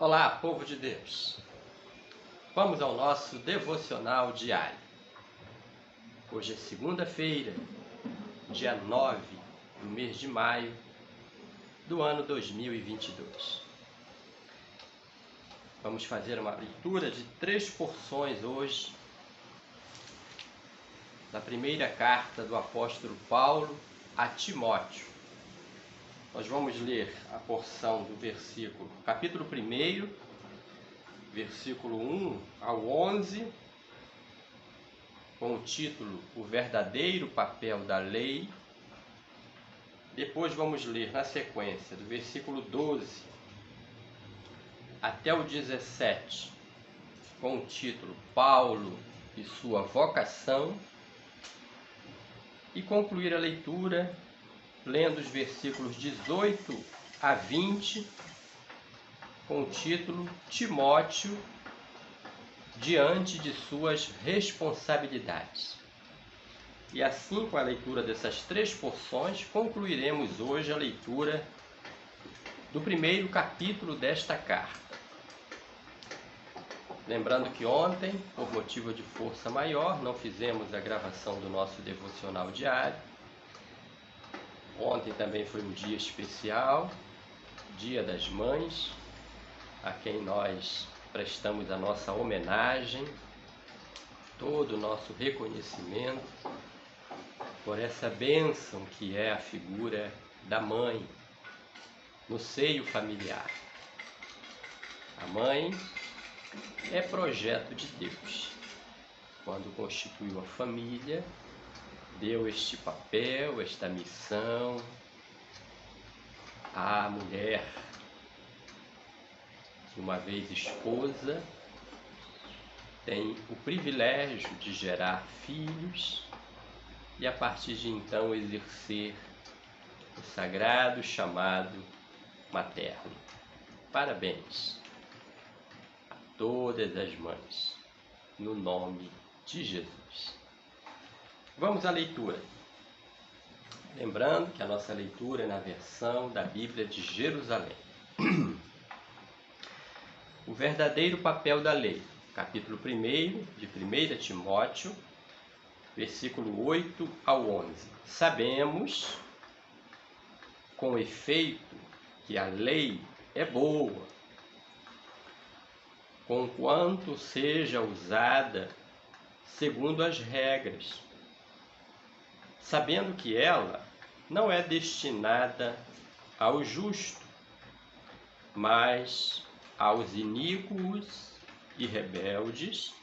Olá, povo de Deus! Vamos ao nosso devocional diário. Hoje é segunda-feira, dia 9 do mês de maio do ano 2022. Vamos fazer uma leitura de 3 porções hoje da primeira carta do apóstolo Paulo a Timóteo. Nós vamos ler a porção do capítulo 1, versículo 1 ao 11, com o título O Verdadeiro Papel da Lei. Depois vamos ler na sequência do versículo 12 até o 17, com o título Paulo e sua vocação, e concluir a leitura lendo os versículos 18 a 20, com o título Timóteo diante de suas responsabilidades. E assim, com a leitura dessas 3 porções, concluiremos hoje a leitura do primeiro capítulo desta carta. Lembrando que ontem, por motivo de força maior, não fizemos a gravação do nosso devocional diário. Ontem também foi um dia especial, Dia das Mães, a quem nós prestamos a nossa homenagem, todo o nosso reconhecimento por essa bênção que é a figura da mãe no seio familiar. A mãe é projeto de Deus. Quando constituiu a família, deu este papel, esta missão à mulher, que uma vez esposa, tem o privilégio de gerar filhos e a partir de então exercer o sagrado chamado materno. Parabéns a todas as mães, no nome de Jesus. Vamos à leitura. Lembrando que a nossa leitura é na versão da Bíblia de Jerusalém. O verdadeiro papel da lei, capítulo 1 de 1 Timóteo, versículo 8 ao 11. Sabemos, com efeito, que a lei é boa, conquanto seja usada segundo as regras, sabendo que ela não é destinada ao justo, mas aos iníquos e rebeldes,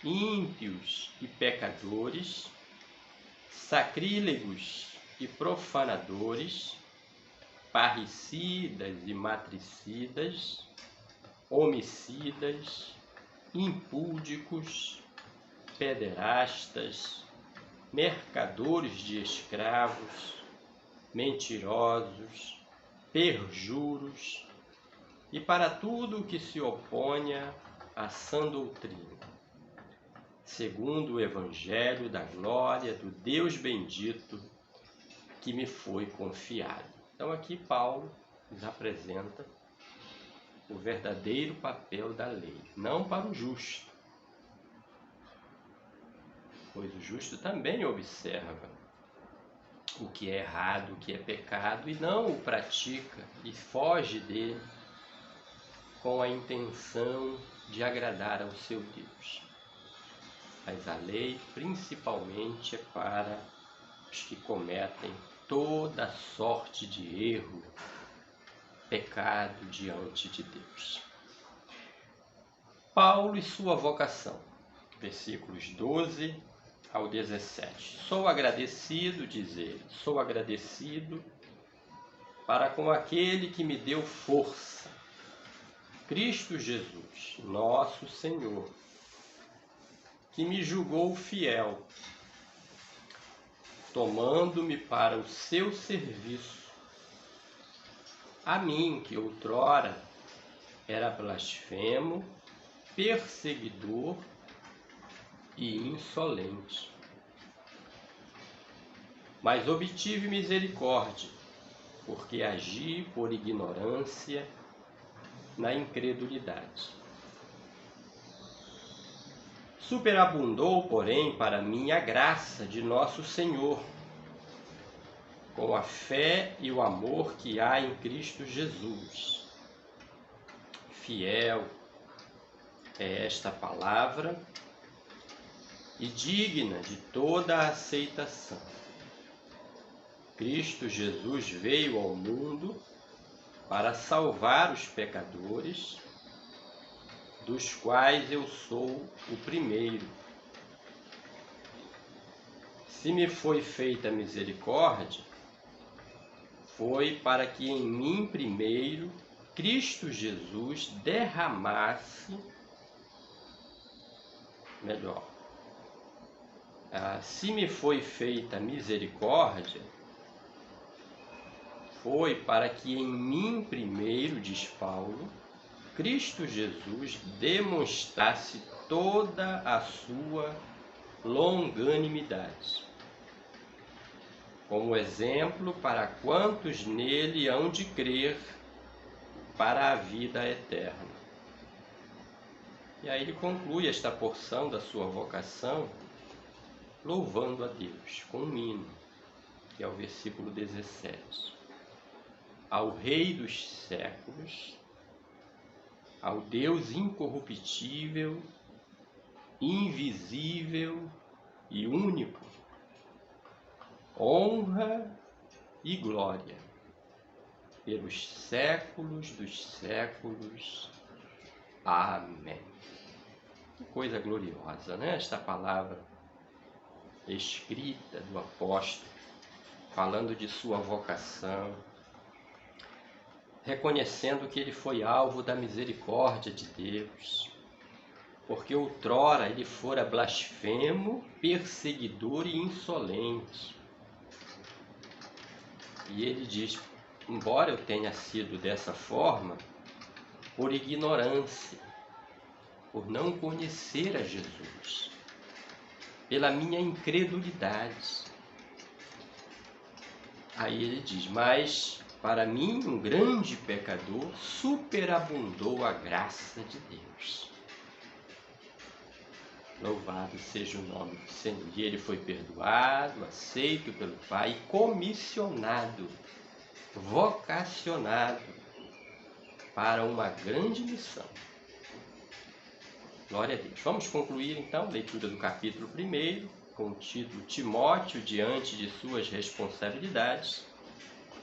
ímpios e pecadores, sacrílegos e profanadores, parricidas e matricidas, homicidas, impúdicos, pederastas, mercadores de escravos, mentirosos, perjuros, e para tudo o que se oponha à sã doutrina, segundo o Evangelho da glória do Deus bendito que me foi confiado. Então aqui Paulo nos apresenta o verdadeiro papel da lei, não para o justo, pois o justo também observa o que é errado, o que é pecado, e não o pratica e foge dele com a intenção de agradar ao seu Deus. Mas a lei principalmente é para os que cometem toda sorte de erro, pecado diante de Deus. Paulo e sua vocação, versículos 12 ao 17. Sou agradecido, diz ele, sou agradecido para com aquele que me deu força, Cristo Jesus, nosso Senhor, que me julgou fiel, tomando-me para o seu serviço, a mim que outrora era blasfemo, perseguidor e insolente. Mas obtive misericórdia, porque agi por ignorância na incredulidade. Superabundou, porém, para mim a graça de nosso Senhor, com a fé e o amor que há em Cristo Jesus. Fiel é esta palavra e digna de toda a aceitação. Cristo Jesus veio ao mundo para salvar os pecadores, dos quais eu sou o primeiro. Se me foi feita misericórdia, foi para que em mim primeiro Cristo Jesus derramasse, se me foi feita misericórdia, foi para que em mim primeiro, diz Paulo, Cristo Jesus demonstrasse toda a sua longanimidade, como exemplo para quantos nele hão de crer para a vida eterna. E aí ele conclui esta porção da sua vocação louvando a Deus com um hino, que é o versículo 17. Ao Rei dos séculos, ao Deus incorruptível, invisível e único, honra e glória pelos séculos dos séculos. Amém. Que coisa gloriosa, né? Esta palavra escrita do apóstolo, falando de sua vocação, reconhecendo que ele foi alvo da misericórdia de Deus, porque outrora ele fora blasfemo, perseguidor e insolente. E ele diz, embora eu tenha sido dessa forma, por ignorância, por não conhecer a Jesus, pela minha incredulidade. Aí ele diz, mas para mim, um grande pecador, superabundou a graça de Deus. Louvado seja o nome do Senhor. E ele foi perdoado, aceito pelo Pai, comissionado, vocacionado para uma grande missão. Glória a Deus. Vamos concluir então a leitura do capítulo 1, com o título Timóteo diante de suas responsabilidades,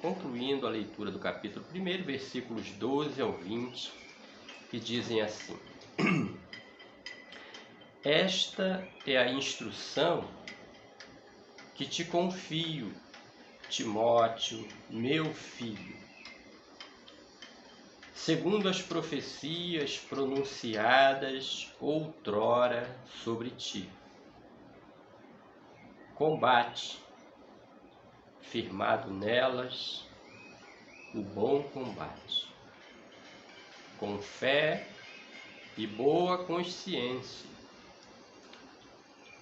concluindo a leitura do capítulo 1, versículos 12 ao 20, que dizem assim: Esta é a instrução que te confio, Timóteo, meu filho, segundo as profecias pronunciadas outrora sobre ti. Combate, firmado nelas, o bom combate, com fé e boa consciência,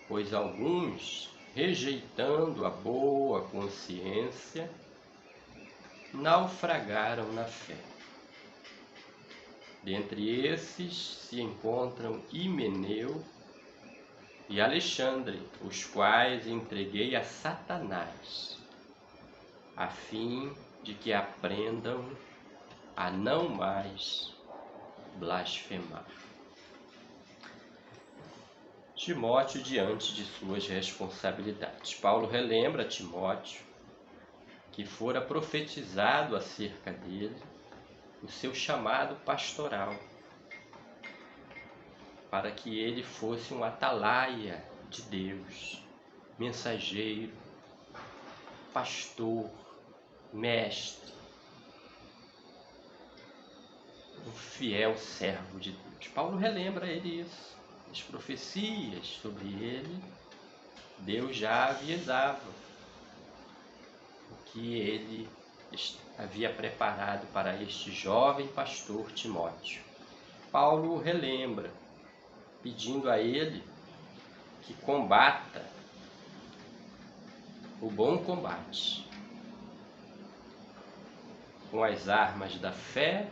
pois alguns, rejeitando a boa consciência, naufragaram na fé. Dentre esses se encontram Himeneu e Alexandre, os quais entreguei a Satanás, a fim de que aprendam a não mais blasfemar. Timóteo diante de suas responsabilidades. Paulo relembra a Timóteo que fora profetizado acerca dele o seu chamado pastoral, para que ele fosse um atalaia de Deus, mensageiro, pastor, mestre, um fiel servo de Deus. Paulo relembra a ele isso. As profecias sobre ele, Deus já avisava o que ele havia preparado para este jovem pastor Timóteo. Paulo relembra, pedindo a ele que combata o bom combate com as armas da fé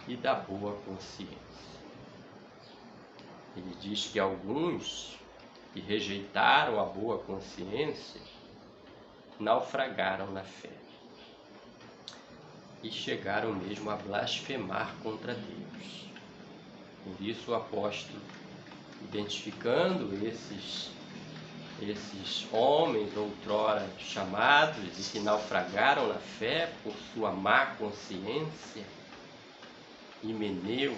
e da boa consciência. Ele diz que alguns que rejeitaram a boa consciência naufragaram na fé e chegaram mesmo a blasfemar contra Deus. Por isso o apóstolo, identificando esses homens outrora chamados e que naufragaram na fé por sua má consciência, Himeneu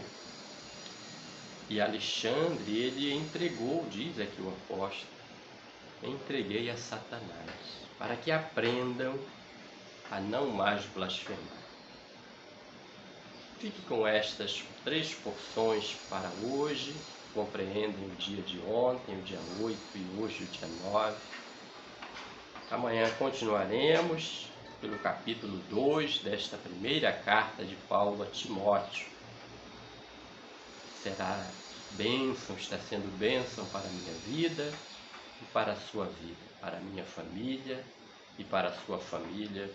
e Alexandre, ele entregou, diz aqui o apóstolo, entreguei a Satanás, para que aprendam a não mais blasfemar. Fique com estas 3 porções para hoje, compreendem o dia de ontem, o dia 8 e hoje o dia 9. Amanhã continuaremos pelo capítulo 2 desta primeira carta de Paulo a Timóteo. Será bênção, está sendo bênção para a minha vida e para a sua vida, para a minha família e para a sua família,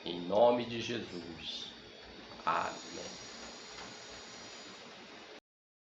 em nome de Jesus. Amém.